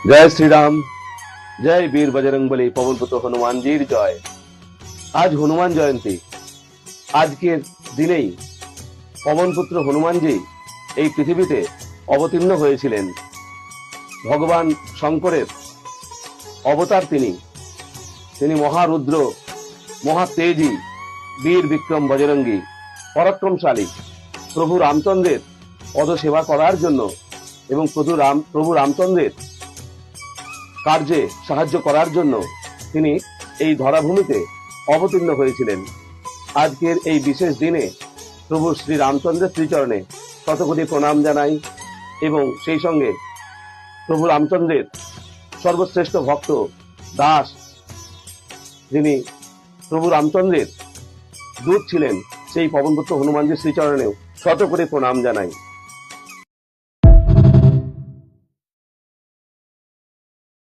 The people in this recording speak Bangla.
जय श्री राम। जय वीर बजरंगबली पवनपुत्र हनुमानजीर जय। आज हनुमान जयंती। आजकेर दिनेई पवनपुत्र हनुमानजी এই পৃথিবীতে অবতীর্ণ হয়েছিলেন। ভগবান শঙ্করের অবতার তিনি মহারুদ্র, মহাতেজী, বীর বিক্রম বজরঙ্গী, পরাক্রমশালী। প্রভু রামচন্দ্রের পদসেবা করার জন্য এবং প্রভু রামচন্দ্রের কার্যে সাহায্য করার জন্য তিনি এই ধরাভূমিতে অবতীর্ণ হয়েছিলেন। আজকের এই বিশেষ দিনে প্রভু শ্রী রামচন্দ্রের শ্রীচরণে শতকোটি প্রণাম জানাই এবং সেই সঙ্গে প্রভু রামচন্দ্রের সর্বশ্রেষ্ঠ ভক্ত দাস, যিনি প্রভু রামচন্দ্রের দূত ছিলেন, সেই পবনপুত্র হনুমানজির শ্রীচরণেও শতকোটি প্রণাম জানাই।